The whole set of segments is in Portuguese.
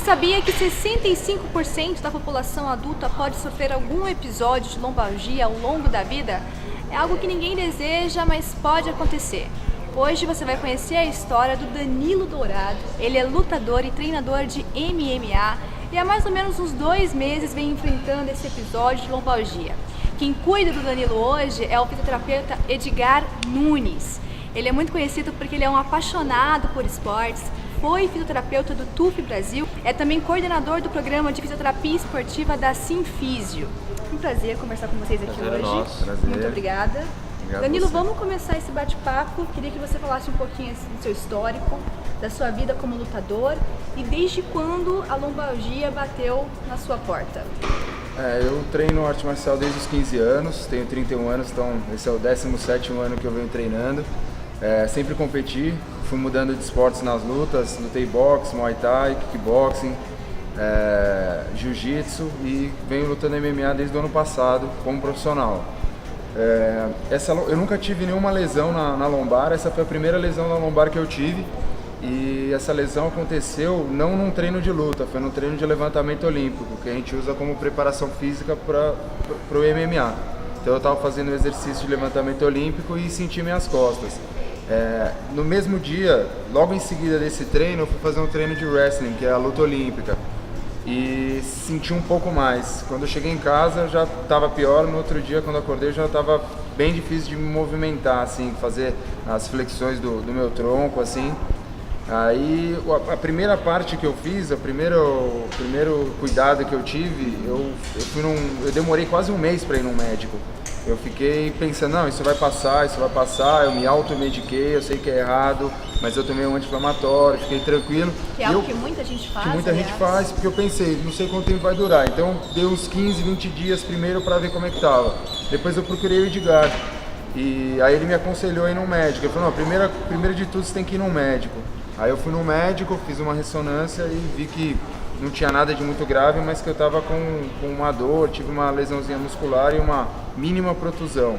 sabia que 65% da população adulta pode sofrer algum episódio de lombalgia ao longo da vida? É algo que ninguém deseja, mas pode acontecer. Hoje você vai conhecer a história do Danilo Dourado. Ele é lutador e treinador de MMA e há mais ou menos uns 2 meses vem enfrentando esse episódio de lombalgia. Quem cuida do Danilo hoje é o fisioterapeuta Edgar Nunes. Ele é muito conhecido porque ele é um apaixonado por esportes, foi fisioterapeuta do TUF Brasil, é também coordenador do programa de fisioterapia esportiva da Simfísio. Um prazer conversar com vocês aqui hoje. Nosso. Prazer. Muito obrigada. Obrigado. Danilo, vamos começar esse bate-papo. Queria que você falasse um pouquinho do seu histórico, da sua vida como lutador e desde quando a lombalgia bateu na sua porta. Eu treino arte marcial desde os 15 anos, tenho 31 anos, então esse é o 17º ano que eu venho treinando. Sempre competi, fui mudando de esportes nas lutas, lutei boxe, muay thai, kickboxing, jiu-jitsu e venho lutando MMA desde o ano passado como profissional. Eu nunca tive nenhuma lesão na lombar, essa foi a primeira lesão na lombar que eu tive e essa lesão aconteceu não num treino de luta, foi num treino de levantamento olímpico, que a gente usa como preparação física para o MMA. Então eu estava fazendo um exercício de levantamento olímpico e senti minhas costas. No mesmo dia, logo em seguida desse treino, eu fui fazer um treino de wrestling, que é a luta olímpica, e senti um pouco mais. Quando eu cheguei em casa já estava pior, no outro dia quando eu acordei já estava bem difícil de me movimentar, assim, fazer as flexões do meu tronco, assim. Aí a primeira parte que eu fiz, o primeiro cuidado que eu tive, eu demorei quase um mês para ir num médico. Eu fiquei pensando, não, isso vai passar, eu me automediquei, eu sei que é errado, mas eu tomei um anti-inflamatório, fiquei tranquilo. Que é algo que muita gente faz, gente faz, porque eu pensei, não sei quanto tempo vai durar. Então deu uns 15, 20 dias primeiro para ver como é que tava. Depois eu procurei o Edgar, e aí ele me aconselhou a ir num médico. Ele falou, não, primeiro de tudo você tem que ir num médico. Aí eu fui no médico, fiz uma ressonância e vi que não tinha nada de muito grave, mas que eu estava com uma dor, tive uma lesãozinha muscular e uma mínima protusão.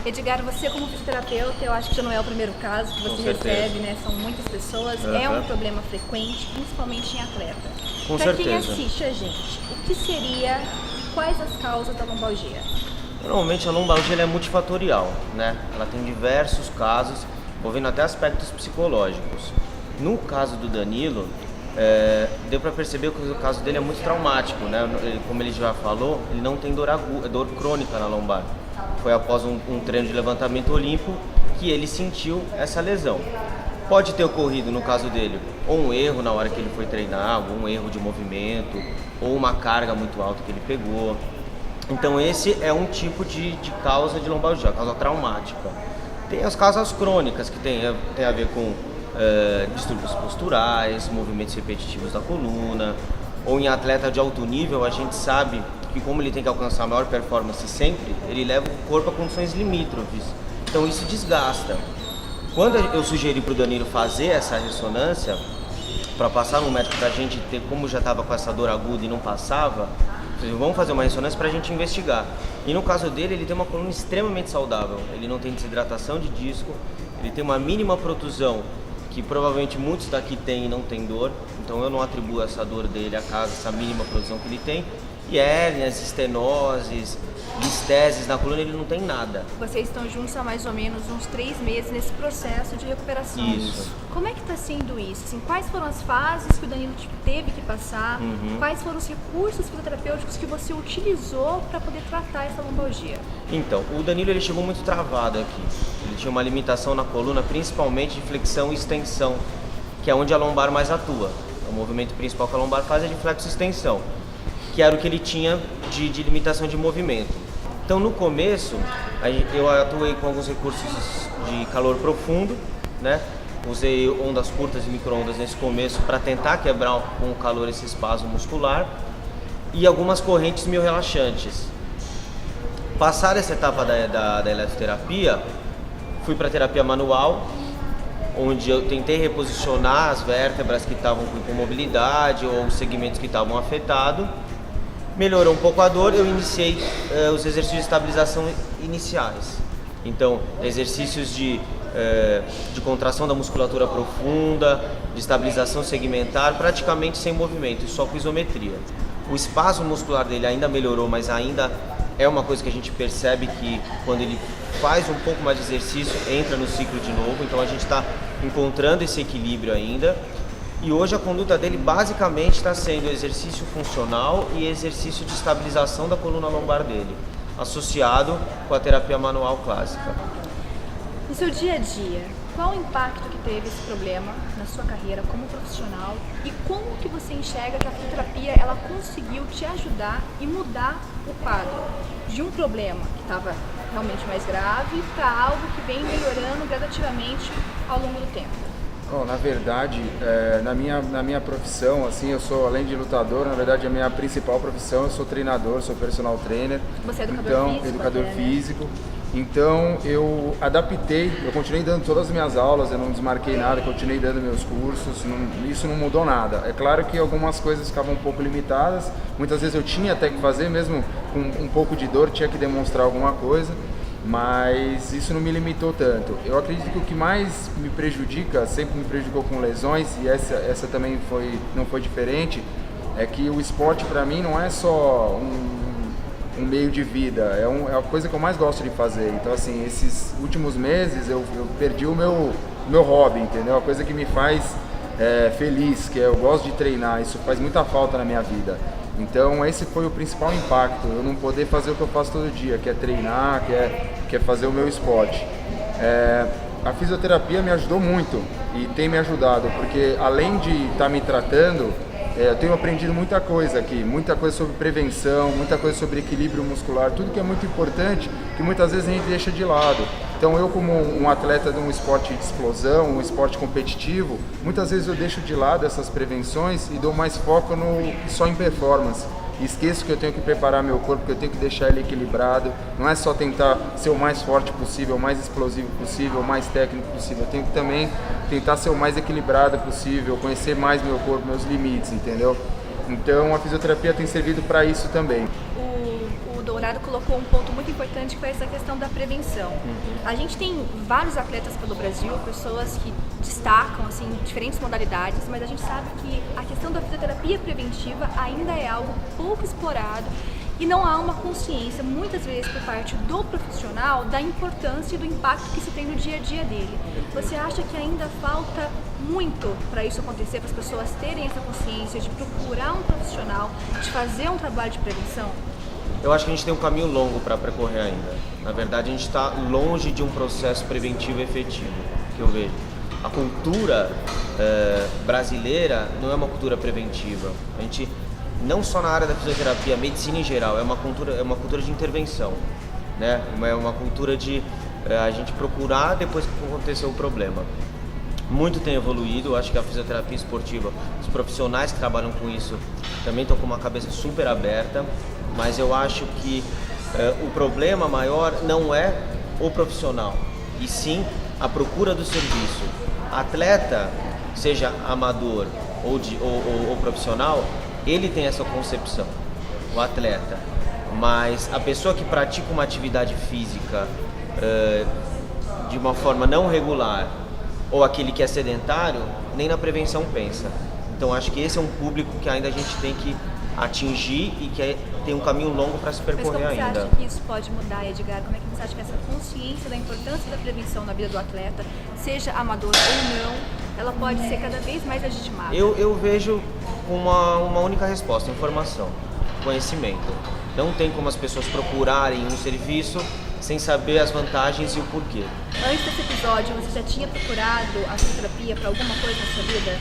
Edgar, você como fisioterapeuta, eu acho que já não é o primeiro caso que você recebe, né? São muitas pessoas, é um problema frequente, principalmente em atleta. Para quem assiste a gente, o que seria e quais as causas da lombalgia? Normalmente a lombalgia é multifatorial, né? Ela tem diversos casos, envolvendo até aspectos psicológicos. No caso do Danilo, deu para perceber que o caso dele é muito traumático, né? Como ele já falou, ele não tem dor crônica na lombar. Foi após um treino de levantamento olímpico que ele sentiu essa lesão. Pode ter ocorrido, no caso dele, ou um erro na hora que ele foi treinar, algum erro de movimento, ou uma carga muito alta que ele pegou. Então esse é um tipo de causa de lombalgia, causa traumática. Tem as causas crônicas, que tem a ver com distúrbios posturais, movimentos repetitivos da coluna, ou em atleta de alto nível, a gente sabe que como ele tem que alcançar a maior performance sempre, ele leva o corpo a condições limítrofes, então isso desgasta. Quando eu sugeri para o Danilo fazer essa ressonância, para passar no médico para a gente ter, como já estava com essa dor aguda e não passava, vamos fazer uma ressonância para a gente investigar. E no caso dele, ele tem uma coluna extremamente saudável, ele não tem desidratação de disco, ele tem uma mínima protusão, que provavelmente muitos daqui têm e não tem dor, então eu não atribuo essa dor dele a causa, essa mínima protusão que ele tem. E hérnias, estenoses, listeses na coluna, ele não tem nada. Vocês estão juntos há mais ou menos uns 3 meses nesse processo de recuperação. Isso. Como é que está sendo isso? Assim, quais foram as fases que o Danilo teve que passar? Quais foram os recursos fisioterapêuticos que você utilizou para poder tratar essa lombalgia? Então, o Danilo ele chegou muito travado aqui. Ele tinha uma limitação na coluna, principalmente de flexão e extensão, que é onde a lombar mais atua. O movimento principal que a lombar faz é de flexo e extensão, que era o que ele tinha de limitação de movimento. Então, no começo, eu atuei com alguns recursos de calor profundo, né? Usei ondas curtas e micro-ondas nesse começo para tentar quebrar com o calor esse espasmo muscular e algumas correntes miorrelaxantes. Passada essa etapa da eletroterapia, fui para a terapia manual, onde eu tentei reposicionar as vértebras que estavam com imobilidade ou os segmentos que estavam afetados. Melhorou um pouco a dor, eu iniciei os exercícios de estabilização iniciais. Então, exercícios de de contração da musculatura profunda, de estabilização segmentar, praticamente sem movimento, só com isometria. O espasmo muscular dele ainda melhorou, mas ainda é uma coisa que a gente percebe que quando ele faz um pouco mais de exercício, entra no ciclo de novo, então a gente está encontrando esse equilíbrio ainda. E hoje a conduta dele basicamente está sendo exercício funcional e exercício de estabilização da coluna lombar dele, associado com a terapia manual clássica. No seu dia a dia, qual o impacto que teve esse problema na sua carreira como profissional e como que você enxerga que a fisioterapia ela conseguiu te ajudar e mudar o quadro de um problema que estava realmente mais grave para algo que vem melhorando gradativamente ao longo do tempo? Bom, na verdade, na minha profissão, assim, eu sou, além de lutador, na verdade a minha principal profissão, eu sou treinador, sou personal trainer. Você é educador físico? Educador até, físico. Então eu adaptei, eu continuei dando todas as minhas aulas, eu não desmarquei nada, continuei dando meus cursos, isso não mudou nada. É claro que algumas coisas ficavam um pouco limitadas, muitas vezes eu tinha até que fazer, mesmo com um pouco de dor, tinha que demonstrar alguma coisa, mas isso não me limitou tanto. Eu acredito que o que mais me prejudica, sempre me prejudicou com lesões, e essa também não foi diferente, é que o esporte para mim não é só um meio de vida, é a coisa que eu mais gosto de fazer. Então assim, esses últimos meses eu perdi o meu hobby, entendeu? A coisa que me faz feliz, que eu gosto de treinar, isso faz muita falta na minha vida. Então esse foi o principal impacto, eu não poder fazer o que eu faço todo dia, que é treinar, que é fazer o meu esporte. A fisioterapia me ajudou muito e tem me ajudado, porque além de estar me tratando, eu tenho aprendido muita coisa aqui, muita coisa sobre prevenção, muita coisa sobre equilíbrio muscular, tudo que é muito importante, que muitas vezes a gente deixa de lado. Então eu, como um atleta de um esporte de explosão, um esporte competitivo, muitas vezes eu deixo de lado essas prevenções e dou mais foco só em performance. E esqueço que eu tenho que preparar meu corpo, que eu tenho que deixar ele equilibrado. Não é só tentar ser o mais forte possível, o mais explosivo possível, o mais técnico possível. Eu tenho que também tentar ser o mais equilibrado possível, conhecer mais meu corpo, meus limites, entendeu? Então a fisioterapia tem servido para isso também. O Dourado colocou um ponto muito importante, que foi essa questão da prevenção. A gente tem vários atletas pelo Brasil, pessoas que destacam assim, diferentes modalidades, mas a gente sabe que a questão da fisioterapia preventiva ainda é algo pouco explorado e não há uma consciência, muitas vezes, por parte do profissional da importância e do impacto que isso tem no dia a dia dele. Você acha que ainda falta muito para isso acontecer, para as pessoas terem essa consciência de procurar um profissional, de fazer um trabalho de prevenção? Eu acho que a gente tem um caminho longo para percorrer ainda. Na verdade, a gente está longe de um processo preventivo efetivo, que eu vejo. A cultura brasileira não é uma cultura preventiva. A gente, não só na área da fisioterapia, a medicina em geral, é uma cultura de intervenção, né? É uma cultura de a gente procurar depois que aconteceu o problema. Muito tem evoluído, acho que a fisioterapia esportiva, os profissionais que trabalham com isso também estão com uma cabeça super aberta, mas eu acho que o problema maior não é o profissional, e sim a procura do serviço. Atleta, seja amador ou profissional, ele tem essa concepção, o atleta, mas a pessoa que pratica uma atividade física de uma forma não regular, ou aquele que é sedentário, nem na prevenção pensa. Então acho que esse é um público que ainda a gente tem que atingir e que tem um caminho longo para se percorrer ainda. Mas como você acha que isso pode mudar, Edgar? Como é que você acha que essa consciência da importância da prevenção na vida do atleta, seja amador ou não, ela pode ser cada vez mais legitimada? Eu vejo uma única resposta: informação, conhecimento. Não tem como as pessoas procurarem um serviço sem saber as vantagens e o porquê. Antes desse episódio, você já tinha procurado a fisioterapia para alguma coisa na sua vida?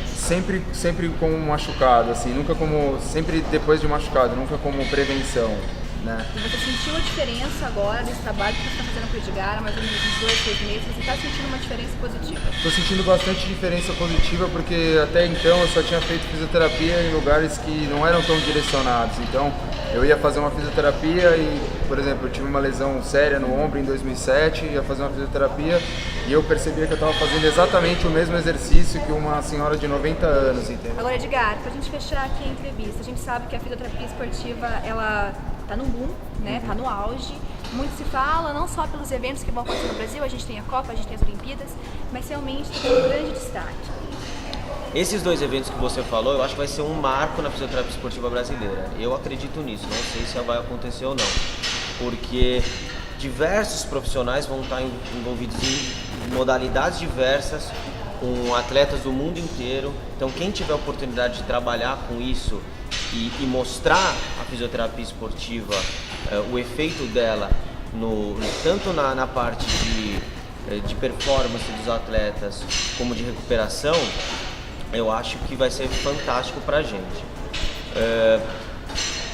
Sempre como machucado, assim, sempre depois de machucado, nunca como prevenção, né? E você sentiu a diferença agora desse trabalho que você está fazendo com o Edgar há mais ou menos uns 2, 3 meses? Você está sentindo uma diferença positiva? Estou sentindo bastante diferença positiva, porque até então eu só tinha feito fisioterapia em lugares que não eram tão direcionados. Então eu ia fazer uma fisioterapia e, por exemplo, eu tive uma lesão séria no ombro em 2007, ia fazer uma fisioterapia e eu percebia que eu estava fazendo exatamente o mesmo exercício que uma senhora de 90 anos, entendeu? Agora, Edgar, para a gente fechar aqui a entrevista, a gente sabe que a fisioterapia esportiva, ela tá no boom, né? Tá no auge. Muito se fala, não só pelos eventos que vão acontecer no Brasil, a gente tem a Copa, a gente tem as Olimpíadas, mas realmente tem um grande destaque. Esses 2 eventos que você falou, eu acho que vai ser um marco na fisioterapia esportiva brasileira. Eu acredito nisso, não sei se vai acontecer ou não, porque diversos profissionais vão estar envolvidos em modalidades diversas, com atletas do mundo inteiro. Então quem tiver a oportunidade de trabalhar com isso e mostrar a fisioterapia esportiva, o efeito dela, tanto na parte de performance dos atletas, como de recuperação, eu acho que vai ser fantástico para a gente.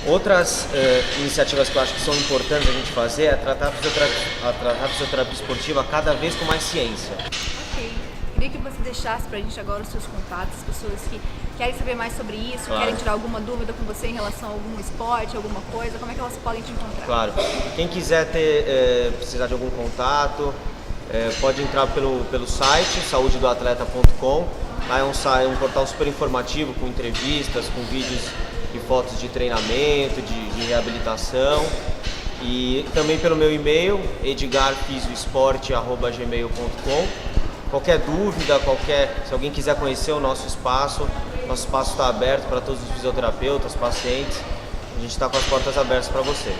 Outras iniciativas que eu acho que são importantes a gente fazer é tratar a fisioterapia esportiva cada vez com mais ciência. Ok. Queria que você deixasse pra gente agora os seus contatos, as pessoas que querem saber mais sobre isso, Claro. querem tirar alguma dúvida com você em relação a algum esporte, alguma coisa, como é que elas podem te encontrar? Claro. Quem quiser precisar de algum contato, pode entrar pelo site saudedoatleta.com. Lá é um portal super informativo, com entrevistas, com vídeos e fotos de treinamento, de reabilitação. E também pelo meu e-mail, edgarfisioesporte@gmail.com. Qualquer dúvida, se alguém quiser conhecer o nosso espaço está aberto para todos os fisioterapeutas, pacientes. A gente está com as portas abertas para vocês.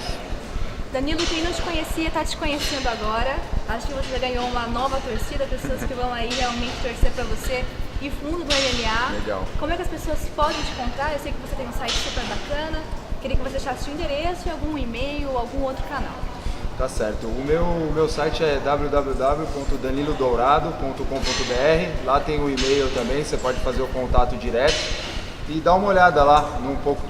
Danilo, quem não te conhecia está te conhecendo agora. Acho que você já ganhou uma nova torcida, pessoas que vão aí realmente torcer para você e fundo do MMA. Legal. Como é que as pessoas podem te encontrar? Eu sei que você tem um site super bacana. Queria que você deixasse seu endereço e algum e-mail ou algum outro canal. Tá certo. O meu site é www.danilodourado.com.br. Lá tem o e-mail também, você pode fazer o contato direto e dar uma olhada lá no pouco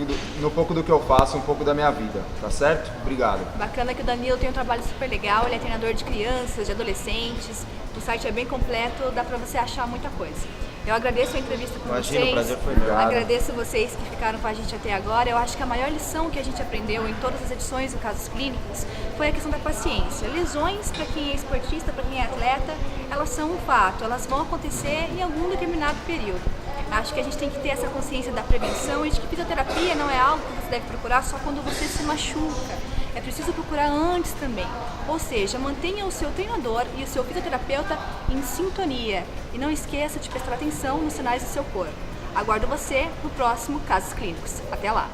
do que eu faço, um pouco da minha vida, tá certo? Obrigado. Bacana que o Danilo tem um trabalho super legal, ele é treinador de crianças, de adolescentes, o site é bem completo, dá pra você achar muita coisa. Eu agradeço a entrevista com Imagina, vocês. o prazer foi meu. Agradeço vocês que ficaram com a gente até agora. Eu acho que a maior lição que a gente aprendeu em todas as edições do Casos Clínicos foi a questão da paciência. Lesões, para quem é esportista, para quem é atleta, elas são um fato, elas vão acontecer em algum determinado período. Acho que a gente tem que ter essa consciência da prevenção e de que fisioterapia não é algo que você deve procurar só quando você se machuca. É preciso procurar antes também. Ou seja, mantenha o seu treinador e o seu fisioterapeuta em sintonia. E não esqueça de prestar atenção nos sinais do seu corpo. Aguardo você no próximo Casos Clínicos. Até lá!